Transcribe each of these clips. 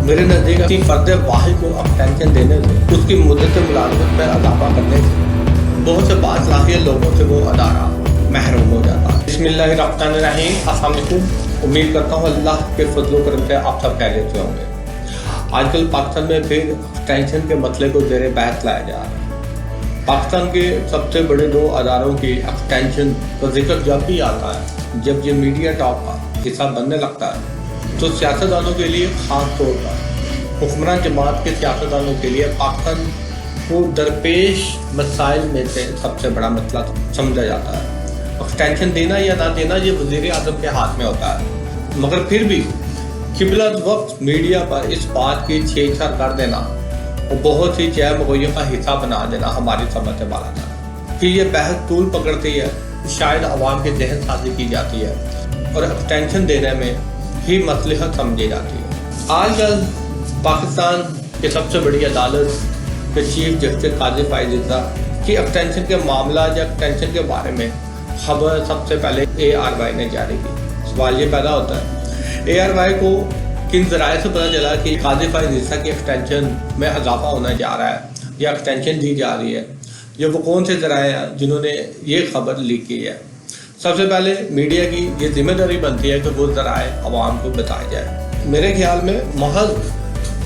मेरे नज़दीक किसी फ़र्द वाहिद को एक्सटेंशन देने से, उसकी मुद्दत मुलाजमत में इजाफा करने से बहुत से बासलाहियत लोगों से वो अदारा महरूम हो जाता है। बिस्मिल्लाहिर्रहमानिर्रहीम। अस्सलाम वालेकुम। उम्मीद करता हूँ अल्लाह के फजल करम से आप सब खैरियत से होंगे। आजकल पाकिस्तान में फिर एक्सटेंशन के मसले को ज़ेरे बहस लाया जा रहा है। पाकिस्तान के सबसे बड़े दो अदारों की एक्सटेंशन का जिक्र जब भी आता है, जब ये मीडिया टॉक का हिस्सा बनने लगता है, तो सियासतदानों के लिए ख़ास तौर पर हुक्मरान जमात के सियासतदानों के लिए पाकिस्तान को दरपेश मसाइल में से सबसे बड़ा मसला समझा जाता है। एक्सटेंशन देना या ना देना ये वज़ीर आज़म के हाथ में होता है, मगर फिर भी किबला वक्त मीडिया पर इस बात की छेड़छाड़ कर देना और बहुत सी जय मगोइयों का हिस्सा बना देना हमारी समझ से बाहर आता है। फिर ये बहस तूल पकड़ती है, शायद अवाम के जहन साजी की जाती है और एक्सटेंशन देने में ही मसलहत समझी जाती है। आजकल पाकिस्तान की सबसे बड़ी अदालत के चीफ जस्टिस काजी फाइज इज़्ज़ा की एक्सटेंशन के मामला या एक्सटेंशन के बारे में खबर सबसे पहले ARY ने जारी की। सवाल ये पैदा होता है, ARY को किन ज़राए से पता चला कि काजी फाइज इज़्ज़ा की एक्सटेंशन में इजाफा होने जा रहा है या एक्सटेंशन दी जा रही है, या वो कौन से ज़राए हैं जिन्होंने ये खबर लीक की है। सबसे पहले मीडिया की ये जिम्मेदारी बनती है कि वो ज़राए अवाम को बताया जाए। मेरे ख्याल में महज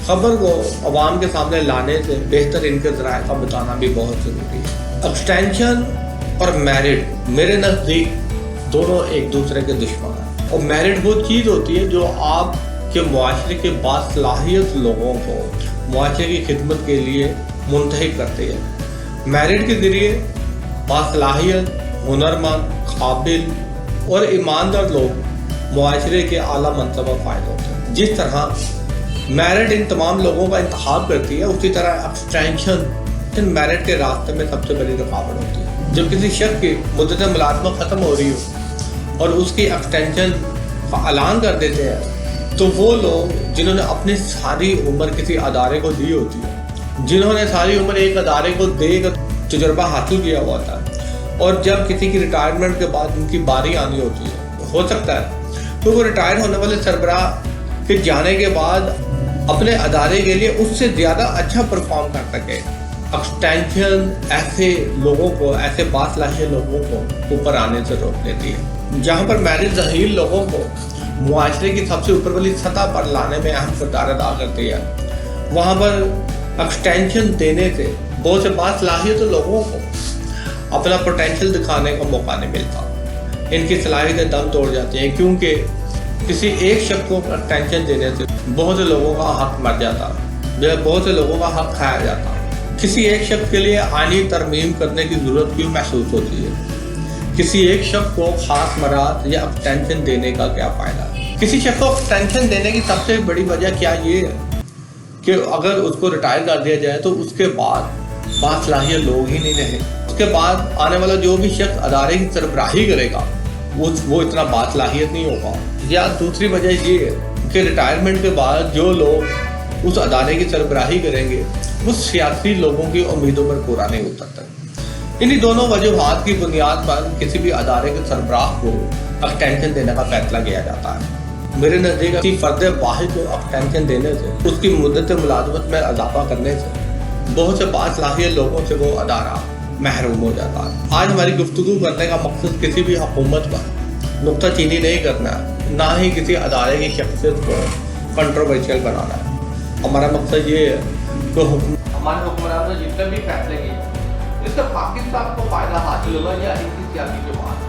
खबर को अवाम के सामने लाने से बेहतर इनके ज़राए का बताना भी बहुत ज़रूरी है। एक्सटेंशन और मैरिट मेरे नज़दीक दोनों एक दूसरे के दुश्मन हैं। और मैरिट वो चीज़ होती है जो आपके मुआशरे के बासलाहियत लोगों को मुआशरे की खिदमत के लिए मुंतहिक करती है। मैरिट के ज़रिए बासलाहियत, हुनरमंद, काबिल और ईमानदार लोग मुआशरे के आला मनसब का फ़ायदा होते हैं। जिस तरह मैरिट इन तमाम लोगों का इंतखाब करती है, उसी तरह एक्सटेंशन मैरिट के रास्ते में सबसे बड़ी रुकावट होती है। जब किसी शख्स की मुद्दत मुलाजमत ख़त्म हो रही हो और उसकी एक्सटेंशन का ऐलान कर देते हैं, तो वो लोग जिन्होंने अपनी सारी उम्र किसी अदारे को दी होती है, जिन्होंने सारी उम्र एक अदारे को देकर तजुर्बा हासिल किया हुआ था, और जब किसी की रिटायरमेंट के बाद उनकी बारी आनी होती है, हो सकता है तो वो रिटायर होने वाले सरबराह के जाने के बाद अपने अदारे के लिए उससे ज़्यादा अच्छा परफॉर्म कर सके। एक्सटेंशन ऐसे लोगों को, ऐसे बासलाहियत लोगों को ऊपर आने से रोक देती है। जहाँ पर मैरिज ज़हील लोगों को मुआशरे की सबसे ऊपर वाली सतह पर लाने में अहम किरदार अदा करती है, वहाँ पर एक्सटेंशन देने से बहुत से बासलाहियत लोगों को अपना पोटेंशियल दिखाने का मौका नहीं मिलता। इनकी सलाहियतें दम तोड़ जाती हैं, क्योंकि किसी एक शख्स को एक्सटेंशन देने से बहुत से लोगों का हक मर जाता, बहुत से लोगों का हक खाया जाता। किसी एक शख्स के लिए आईनी तरमीम करने की ज़रूरत क्यों महसूस होती है? किसी एक शख्स को ख़ास मराद या एक्सटेंशन देने का क्या फ़ायदा? किसी शख्स को एक्सटेंशन देने की सबसे बड़ी वजह क्या ये है कि अगर उसको रिटायर कर दिया जाए तो उसके बाद बासलाहियत लोग ही नहीं रहे। उसके बाद आने वाला जो भी शख्स अदारे की सरबराही करेगा वो इतना बासलाहियत नहीं होगा। या दूसरी वजह ये है कि रिटायरमेंट के बाद जो लोग उस अदारे की सरबराही करेंगे वो सियासी लोगों की उम्मीदों पर पूरा नहीं उतरता। इन्हीं दोनों वजूहात की बुनियाद पर किसी भी अदारे के सरबराह को एक्सटेंशन देने का फैसला किया जाता है। मेरे नज़दीक किसी फ़र्द वाहिद को एक्सटेंशन देने से, उसकी मुद्दत मुलाजमत में इजाफा करने से बहुत से बासलाहियत लोगों से वो अदारा महरूम हो जाता है। आज हमारी गुफ्तगू करने का मकसद किसी भी हुकूमत पर नुक्ताचीनी नहीं करना है, ना ही किसी अदारे की शख्सियत को कंट्रोवर्शियल बनाना है। हमारा मकसद ये है कि हमारे हुक्मरान ने जितने भी फैसले किए इससे पाकिस्तान को फ़ायदा हासिल होगा या इनकी सियासी जमात